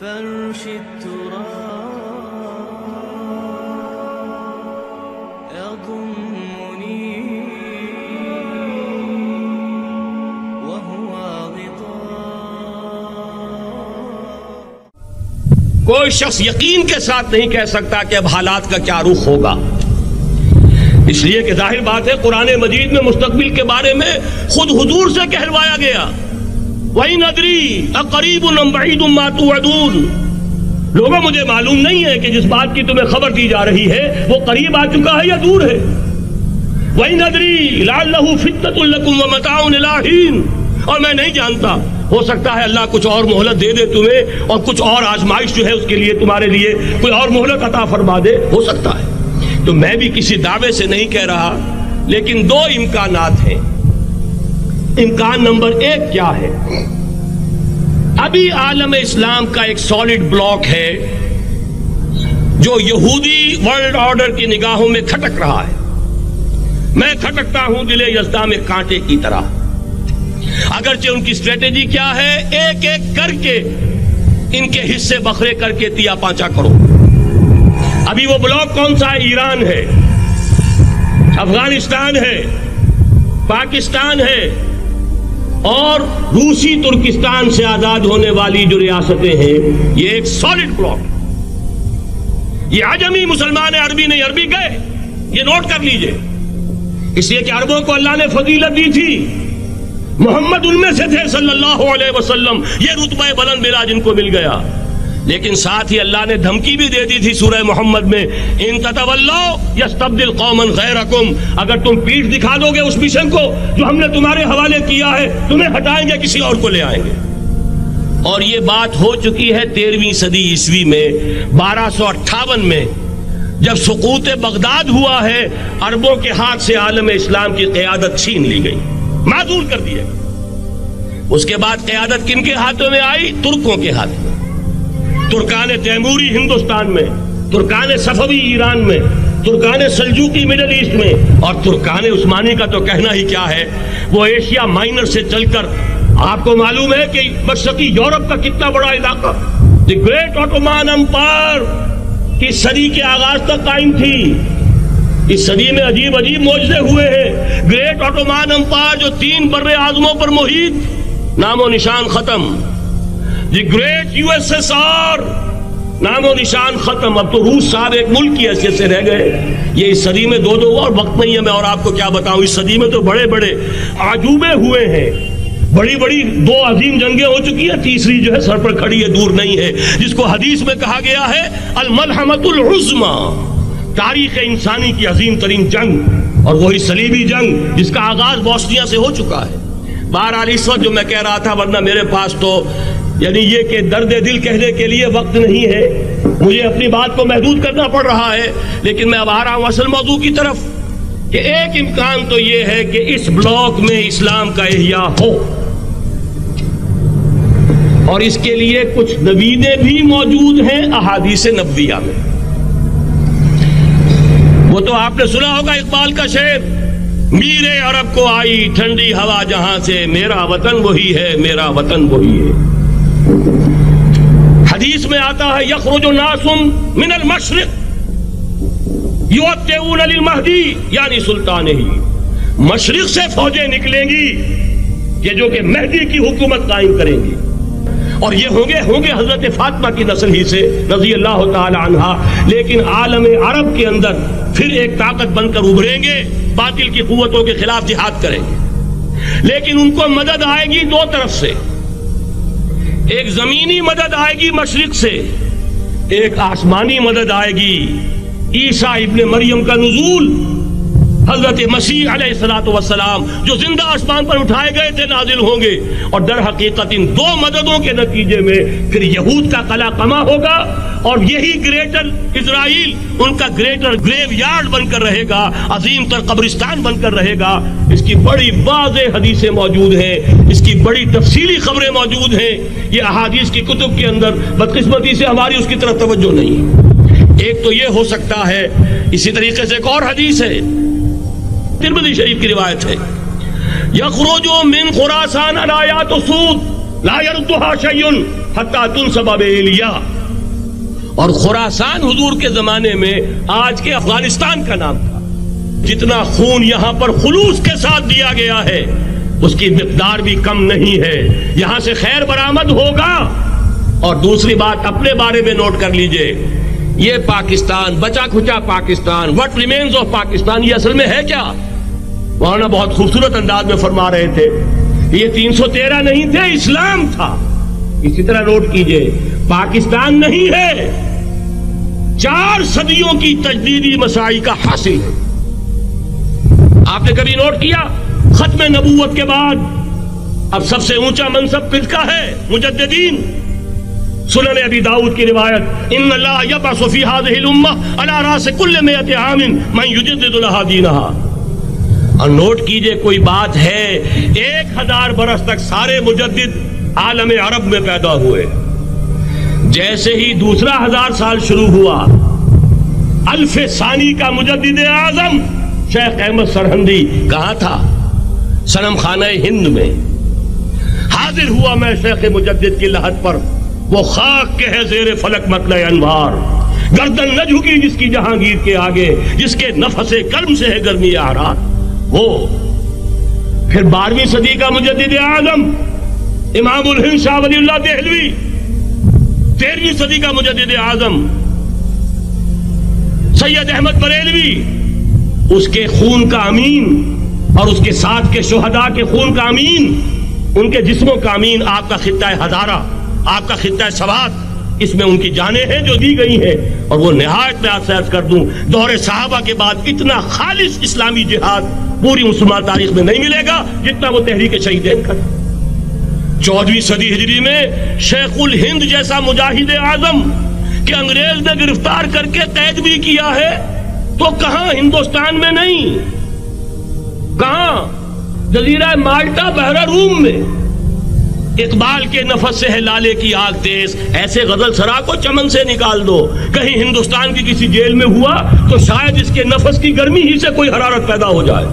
فرش التراب يضمني وهو غطاء. کوئی شخص یقین کے ساتھ نہیں کہہ سکتا کہ اب حالات کا کیا رخ ہوگا، اس لیے کہ ظاہر بات ہے قرآن مجید میں مستقبل کے بارے میں خود حضور سے کہلوایا گیا، وَإِنْ أَدْرِي أَقَرِيبٌ أَمْ بَعِيدٌ مَا تُوعَدُونَ. لوگوں مجھے معلوم نہیں ہے کہ جس بات کی تمہیں خبر دی جا رہی ہے وہ قریب آ چکا ہے یا دور ہے. وَإِنْ أَدْرِي لَعَلَّهُ فِتْنَةٌ لَكُمْ وَمَتَاعٌ إِلَىٰ حِينٍ. اور میں نہیں جانتا، ہو سکتا ہے اللہ کچھ اور مہلت دے دے تمہیں، اور کچھ اور آزمائش جو ہے اس کے لیے تمہارے لیے کوئی اور مہلت عطا فرما دے، ہو سکتا ہے. تو میں بھی کسی دعوے سے نہیں کہہ رہا، لیکن دو امکانات ہیں. امکان نمبر ایک کیا ہے؟ ابھی عالم اسلام کا ایک سالڈ بلاک ہے جو یہودی ورلڈ آرڈر کی نگاہوں میں کھٹک رہا ہے. میں کھٹکتا ہوں دل یزداں میں کانٹے کی طرح. اگرچہ ان کی اسٹریٹجی کیا ہے؟ ایک ایک کر کے ان کے حصے بکھرے کر کے تیا پانچا کرو. ابھی وہ بلاک کون سا ہے؟ ایران ہے، افغانستان ہے، پاکستان ہے، اور روسی ترکستان سے آزاد ہونے والی جو ریاستیں ہیں. یہ ایک سالڈ بلاک. یہ عجمی مسلمان عربی نہیں، عربی گئے، یہ نوٹ کر لیجئے. اس لیے کہ عربوں کو اللہ نے فضیلت دی تھی، محمد ان میں سے تھے صلی اللہ علیہ وسلم، یہ رتبہ بلند ملا جن کو مل گیا. لیکن ساتھ ہی اللہ نے دھمکی بھی دے دی تھی سورہ محمد میں، ان تتولوا یستبدل قوما غیرکم. اگر تم پیٹھ دکھا دو گے اس مشن کو جو ہم نے تمہارے حوالے کیا ہے، تمہیں ہٹائیں گے، کسی اور کو لے آئیں گے. اور یہ بات ہو چکی ہے 13ویں صدی عیسوی میں. 1258 میں جب سقوط بغداد ہوا ہے، عربوں کے ہاتھ سے عالم اسلام کی قیادت چھین لی گئی، معذور کر دیا. اس کے بعد قیادت کن کے ہاتھوں میں آئی؟ ترکوں کے ہاتھ میں. ترکان تیموری ہندوستان میں، ترکان صفوی ایران میں، ترکان سلجوقی مڈل ایسٹ میں، اور ترکان عثمانی کا تو کہنا ہی کیا ہے. وہ ایشیا مائنر سے چل کر آپ کو معلوم ہے کہ مشرقی یورپ کا کتنا بڑا علاقہ دی گریٹ آٹومان امپائر کی صدی کے آغاز تک قائم تھی. اس صدی میں عجیب عجیب معجزے ہوئے ہیں. گریٹ آٹومان امپائر جو 3 بر اعظموں پر محیط، نام و نشان ختم. The great U S S R, نام و نشان ختم. اب تو روس صاحب ایک ملک کی حیثیت سے رہ گئے. یہ اس صدی میں دو اور وقت نہیں ہے میں اور آپ کو کیا بتاؤں. اس صدی میں تو بڑے بڑے عجوبے ہوئے ہیں، بڑی بڑی 2 عظیم جنگیں ہو چکی ہیں، تیسری جو ہے سر پر کھڑی ہے، دور نہیں ہے، جس کو حدیث میں کہا گیا ہے الملحمۃ العظمی، تاریخ انسانی کی عظیم ترین جنگ، اور وہی صلیبی جنگ جس کا آغاز بوسنیا سے ہو چکا ہے. بہرحال اس وقت جو میں کہہ رہا تھا، ورنہ میرے پاس تو یعنی یہ کہ درد دل کہنے کے لیے وقت نہیں ہے، مجھے اپنی بات کو محدود کرنا پڑ رہا ہے. لیکن میں اب آ رہا ہوں اصل موضوع کی طرف، کہ ایک امکان تو یہ ہے کہ اس بلاک میں اسلام کا احیاء ہو، اور اس کے لیے کچھ نویدیں بھی موجود ہیں احادیث نبویہ میں. وہ تو آپ نے سنا ہوگا اقبال کا شعر، میرے عرب کو آئی ٹھنڈی ہوا جہاں سے، میرا وطن وہی ہے، میرا وطن وہی ہے. حدیث میں آتا ہے یخرج الناس من المشرق یؤتون للمہدی، یعنی سلطانہ. مشرق سے فوجیں نکلیں گی کہ جو کہ مہدی کی حکومت قائم کریں گی، اور یہ ہوں گے حضرت فاطمہ کی نسل ہی سے رضی اللہ تعالی عنہا. لیکن عالم عرب کے اندر پھر ایک طاقت بن کر ابھریں گے، باطل کی قوتوں کے خلاف جہاد کریں گے. لیکن ان کو مدد آئے گی 2 طرف سے. ایک زمینی مدد آئے گی مشرق سے، ایک آسمانی مدد آئے گی. عیسیٰ ابن مریم کا نزول، حضرت مسیح علیہ السلام جو زندہ آسمان پر اٹھائے گئے تھے، نازل ہوں گے. اور در حقیقت ان 2 مددوں کے نتیجے میں پھر یہود کا قلع قمع ہوگا، اور یہی گریٹر اسرائیل ان کا گریٹر گریو یارڈ بن کر رہے گا، عظیم تر قبرستان بن کر رہے گا. اس کی بڑی واضح حدیثیں موجود ہیں، اس کی بڑی تفصیلی خبریں موجود ہیں. یہ احادیث کی کتب کے اندر بدقسمتی سے ہماری اس کی طرف توجہ نہیں. ایک تو یہ ہو سکتا ہے. اسی طریقے سے ایک اور حدیث ہے، ترمذی شریف کی روایت ہے، یخرج من خراسان الآیات سود لا يردها شيء حتی تنصب بإیلیا، اور خراسان حضور کے زمانے میں آج کے افغانستان کا نام تھا۔ جتنا خون یہاں پر خلوص کے ساتھ دیا گیا ہے اس کی مقدار بھی کم نہیں ہے، یہاں سے خیر برآمد ہوگا۔ اور دوسری بات اپنے بارے میں نوٹ کر لیجئے، یہ پاکستان، بچا کھچا Pakistan, what remains of Pakistan, یہ اصل میں ہے کیا؟ مولانا بہت خوبصورت انداز میں فرما رہے تھے، یہ 313 نہیں تھے، اسلام تھا۔ اسی طرح نوٹ کیجئے، پاکستان نہیں ہے، 4 صدیوں کی تجدیدی مساعی کا حاصل ہے۔ آپ نے کبھی نوٹ کیا ختم نبوت کے بعد اب سب سے اونچا منصب کس کا ہے؟ مجددین۔ سنن ابی داؤد کی روایت، ان اللہ یبعث فی هذه الامہ علی راس کل 100 عام من یجدد لها دینها۔ اور نوٹ کیجئے، کوئی بات ہے 1000 برس تک سارے مجدد عالم عرب میں پیدا ہوئے، جیسے ہی دوسرا 1000 سال شروع ہوا، الف ثانی کا مجدد اعظم شیخ احمد سرہندی کہاں تھا؟ صنم خانہ ہند میں حاضر ہوا۔ میں شیخ مجدد کی لحد پر، وہ خاک کے ہے زیر فلک مطلع انوار، گردن نہ جھکی جس کی جہانگیر کے آگے، جس کے نفس کرم سے ہے گرمی احرار۔ وہ پھر 12ویں صدی کا مجدد اعظم امام الہند شاہ ولی اللہ دہلوی، 13ویں صدی کا مجدد اعظم سید احمد بریلوی، اس کے خون کا امین اور اس کے ساتھ کے شہداء کے خون کا امین، ان کے جسموں کا امین آپ کا خطہ ہزارہ، آپ کا خطہ سوات، اس میں ان کی جانیں ہیں جو دی گئی ہیں۔ اور وہ نہایت میں آپ سے عرض کر دوں، دور صحابہ کے بعد اتنا خالص اسلامی جہاد پوری مسلمان تاریخ میں نہیں ملے گا جتنا وہ تحریک شہیدین کا۔ 14ویں صدی ہجری میں شیخ الہند جیسا مجاہد اعظم کہ انگریز نے گرفتار کر کے قید بھی کیا ہے، تو کہاں؟ ہندوستان میں نہیں، کہاں؟ جزیرہ مالٹا بحر روم میں۔ اقبال کے نفس سے ہے لالے کی آگ تیز، ایسے غزل سرا کو چمن سے نکال دو۔ کہیں ہندوستان کی کسی جیل میں ہوا تو شاید اس کے نفس کی گرمی ہی سے کوئی حرارت پیدا ہو جائے۔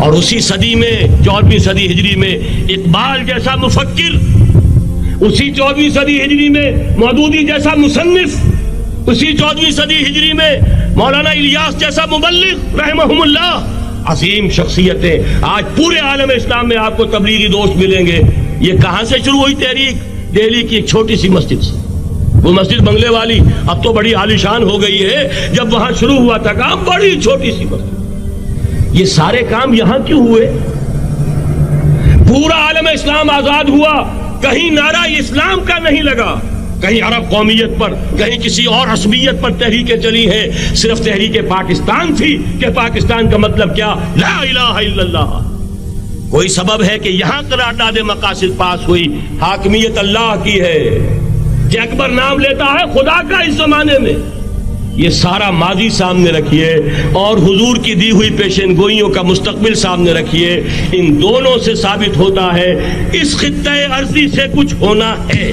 اور اسی صدی میں 14ویں صدی ہجری میں اقبال جیسا مفکر، اسی 14ویں صدی ہجری میں مودودی جیسا مصنف، اسی 14ویں صدی ہجری میں مولانا الیاس جیسا مبلغ رحمہم اللہ، عظیم شخصیتیں آج پورے عالم اسلام میں آپ کو تبلیغی دوست ملیں گے۔ یہ کہاں سے شروع ہوئی تحریک؟ دہلی کی ایک چھوٹی سی مسجد سے، وہ مسجد بنگلے والی اب تو بڑی عالیشان ہو گئی ہے، جب وہاں شروع ہوا تھا کام بڑی چھوٹی سی مسجد۔ یہ سارے کام یہاں کیوں ہوئے؟ پورا عالم اسلام آزاد ہوا، کہیں نعرہ اسلام کا نہیں لگا، کہیں عرب قومیت پر، کہیں کسی اور عصبیت پر تحریکیں چلی ہیں، صرف تحریک پاکستان تھی کہ پاکستان کا مطلب کیا؟ لا الہ الا اللہ۔ کوئی سبب ہے کہ یہاں قرارداد مقاصد پاس ہوئی، حاکمیت اللہ کی ہے، کہ اکبر نام لیتا ہے خدا کا اس زمانے میں۔ یہ سارا ماضی سامنے رکھیے اور حضور کی دی ہوئی پیشن گوئیوں کا مستقبل سامنے رکھیے، ان دونوں سے ثابت ہوتا ہے اس خطہ ارضی سے کچھ ہونا ہے۔